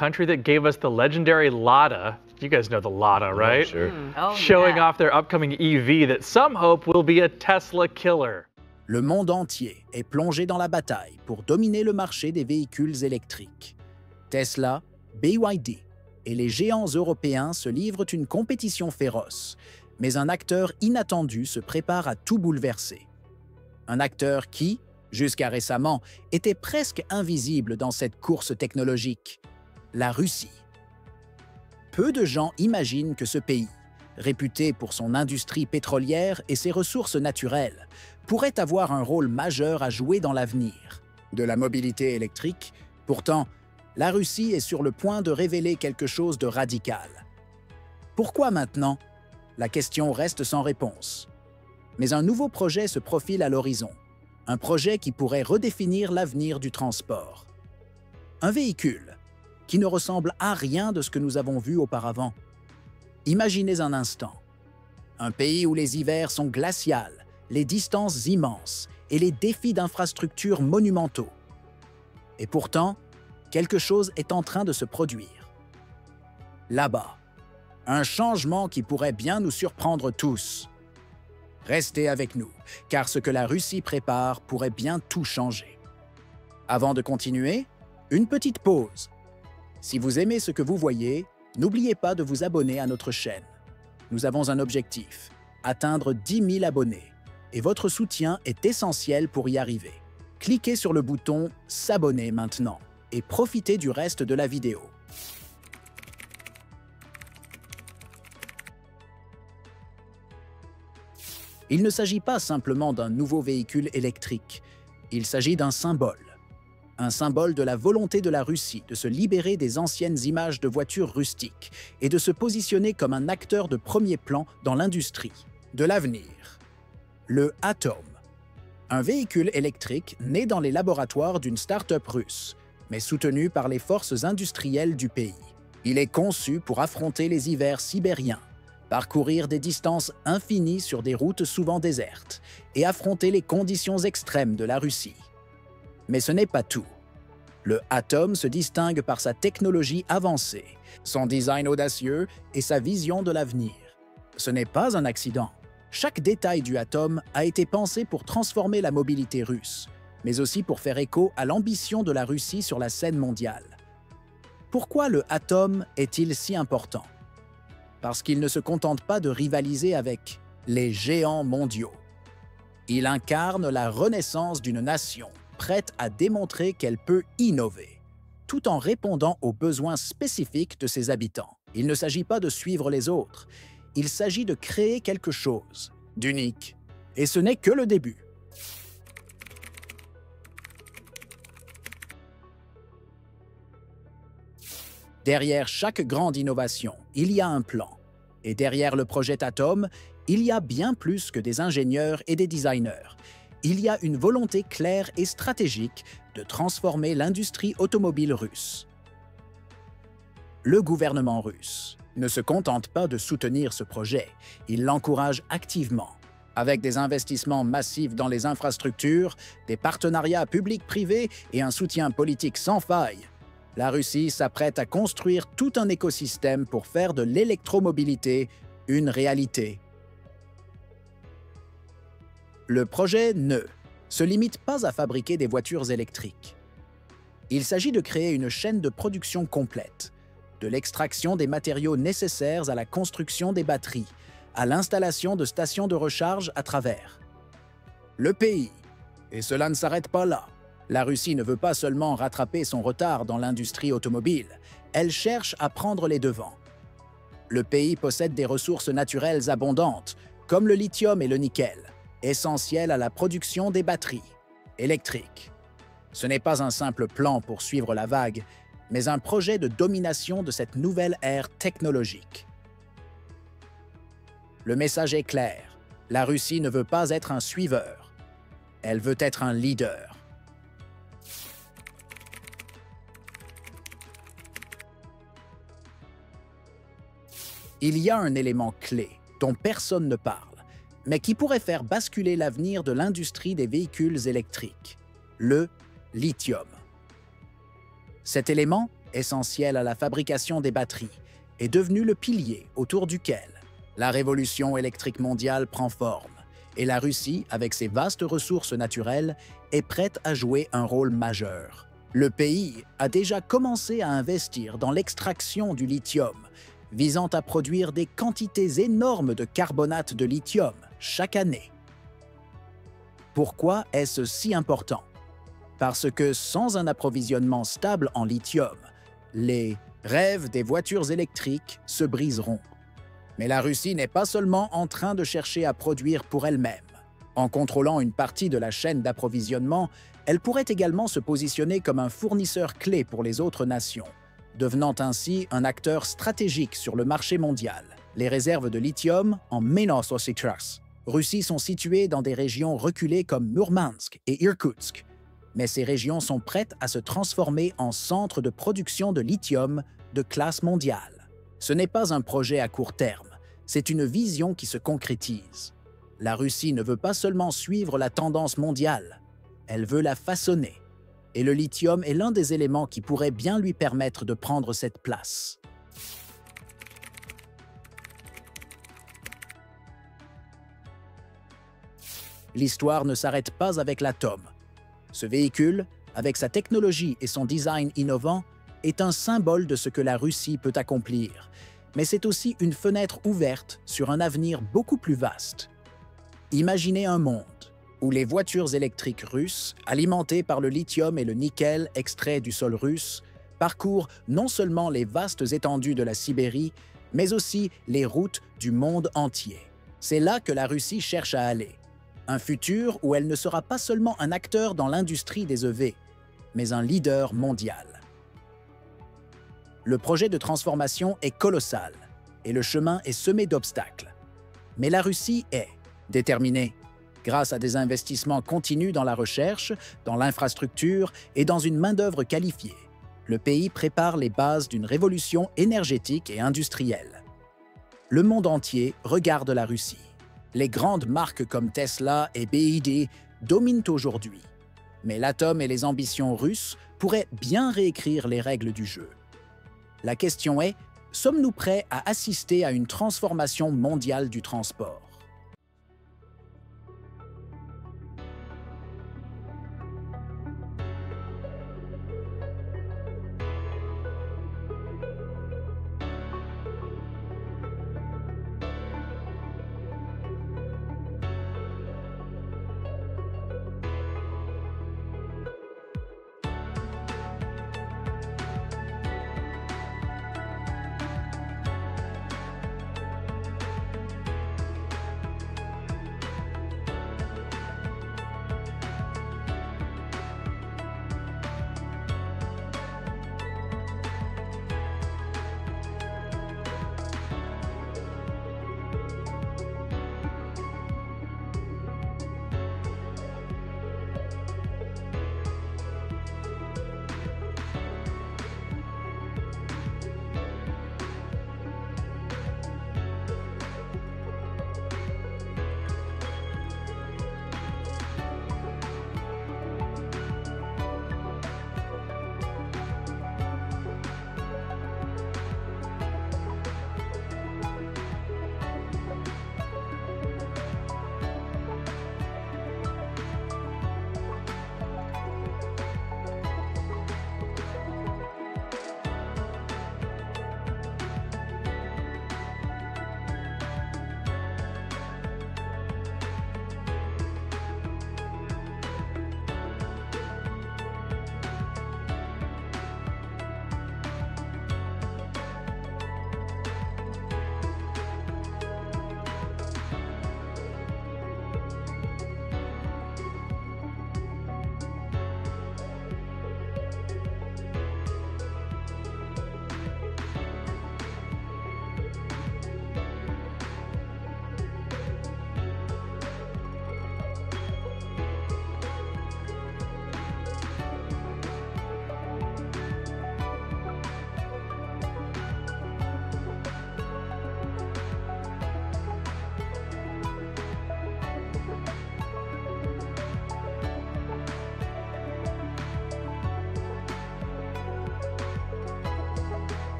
country that gave us the legendary Lada. You guys know the Lada, right? Sure. Showing off their upcoming EV that some hope will be a Tesla killer. Le monde entier est plongé dans la bataille pour dominer le marché des véhicules électriques. Tesla, BYD et les géants européens se livrent une compétition féroce, mais un acteur inattendu se prépare à tout bouleverser. Un acteur qui, jusqu'à récemment, était presque invisible dans cette course technologique, la Russie. Peu de gens imaginent que ce pays, réputé pour son industrie pétrolière et ses ressources naturelles, pourrait avoir un rôle majeur à jouer dans l'avenir de la mobilité électrique. Pourtant, la Russie est sur le point de révéler quelque chose de radical. Pourquoi maintenant? La question reste sans réponse. Mais un nouveau projet se profile à l'horizon, un projet qui pourrait redéfinir l'avenir du transport. Un véhicule qui ne ressemble à rien de ce que nous avons vu auparavant. Imaginez un instant, un pays où les hivers sont glaciales, les distances immenses et les défis d'infrastructures monumentaux. Et pourtant, quelque chose est en train de se produire. Là-bas, un changement qui pourrait bien nous surprendre tous. Restez avec nous, car ce que la Russie prépare pourrait bien tout changer. Avant de continuer, une petite pause. Si vous aimez ce que vous voyez, n'oubliez pas de vous abonner à notre chaîne. Nous avons un objectif, atteindre 10 000 abonnés, et votre soutien est essentiel pour y arriver. Cliquez sur le bouton « S'abonner » maintenant et profitez du reste de la vidéo. Il ne s'agit pas simplement d'un nouveau véhicule électrique, il s'agit d'un symbole. Un symbole de la volonté de la Russie de se libérer des anciennes images de voitures rustiques et de se positionner comme un acteur de premier plan dans l'industrie de l'avenir. Le Atom, un véhicule électrique né dans les laboratoires d'une start-up russe, mais soutenu par les forces industrielles du pays. Il est conçu pour affronter les hivers sibériens, parcourir des distances infinies sur des routes souvent désertes et affronter les conditions extrêmes de la Russie. Mais ce n'est pas tout. Le Atom se distingue par sa technologie avancée, son design audacieux et sa vision de l'avenir. Ce n'est pas un accident. Chaque détail du Atom a été pensé pour transformer la mobilité russe, mais aussi pour faire écho à l'ambition de la Russie sur la scène mondiale. Pourquoi le Atom est-il si important? Parce qu'il ne se contente pas de rivaliser avec les géants mondiaux. Il incarne la renaissance d'une nation prête à démontrer qu'elle peut innover, tout en répondant aux besoins spécifiques de ses habitants. Il ne s'agit pas de suivre les autres, il s'agit de créer quelque chose d'unique. Et ce n'est que le début. Derrière chaque grande innovation, il y a un plan. Et derrière le projet Atom, il y a bien plus que des ingénieurs et des designers. Il y a une volonté claire et stratégique de transformer l'industrie automobile russe. Le gouvernement russe ne se contente pas de soutenir ce projet, il l'encourage activement. Avec des investissements massifs dans les infrastructures, des partenariats publics-privés et un soutien politique sans faille, la Russie s'apprête à construire tout un écosystème pour faire de l'électromobilité une réalité. Le projet ne se limite pas à fabriquer des voitures électriques. Il s'agit de créer une chaîne de production complète, de l'extraction des matériaux nécessaires à la construction des batteries, à l'installation de stations de recharge à travers le pays. Et cela ne s'arrête pas là. La Russie ne veut pas seulement rattraper son retard dans l'industrie automobile, elle cherche à prendre les devants. Le pays possède des ressources naturelles abondantes, comme le lithium et le nickel, essentiels à la production des batteries électriques. Ce n'est pas un simple plan pour suivre la vague, mais un projet de domination de cette nouvelle ère technologique. Le message est clair, la Russie ne veut pas être un suiveur, elle veut être un leader. Il y a un élément clé dont personne ne parle, mais qui pourrait faire basculer l'avenir de l'industrie des véhicules électriques, le lithium. Cet élément, essentiel à la fabrication des batteries, est devenu le pilier autour duquel la révolution électrique mondiale prend forme, et la Russie, avec ses vastes ressources naturelles, est prête à jouer un rôle majeur. Le pays a déjà commencé à investir dans l'extraction du lithium, visant à produire des quantités énormes de carbonate de lithium chaque année. Pourquoi est-ce si important? Parce que sans un approvisionnement stable en lithium, les rêves des voitures électriques se briseront. Mais la Russie n'est pas seulement en train de chercher à produire pour elle-même. En contrôlant une partie de la chaîne d'approvisionnement, elle pourrait également se positionner comme un fournisseur clé pour les autres nations, devenant ainsi un acteur stratégique sur le marché mondial. Les réserves de lithium en Ménosositras, Russie, sont situées dans des régions reculées comme Murmansk et Irkoutsk, mais ces régions sont prêtes à se transformer en centres de production de lithium de classe mondiale. Ce n'est pas un projet à court terme, c'est une vision qui se concrétise. La Russie ne veut pas seulement suivre la tendance mondiale, elle veut la façonner. Et le lithium est l'un des éléments qui pourrait bien lui permettre de prendre cette place. L'histoire ne s'arrête pas avec l'atome. Ce véhicule, avec sa technologie et son design innovant, est un symbole de ce que la Russie peut accomplir, mais c'est aussi une fenêtre ouverte sur un avenir beaucoup plus vaste. Imaginez un monde où les voitures électriques russes, alimentées par le lithium et le nickel extraits du sol russe, parcourent non seulement les vastes étendues de la Sibérie, mais aussi les routes du monde entier. C'est là que la Russie cherche à aller. Un futur où elle ne sera pas seulement un acteur dans l'industrie des EV, mais un leader mondial. Le projet de transformation est colossal et le chemin est semé d'obstacles. Mais la Russie est déterminée. Grâce à des investissements continus dans la recherche, dans l'infrastructure et dans une main-d'œuvre qualifiée, le pays prépare les bases d'une révolution énergétique et industrielle. Le monde entier regarde la Russie. Les grandes marques comme Tesla et BYD dominent aujourd'hui. Mais l'atome et les ambitions russes pourraient bien réécrire les règles du jeu. La question est, sommes-nous prêts à assister à une transformation mondiale du transport?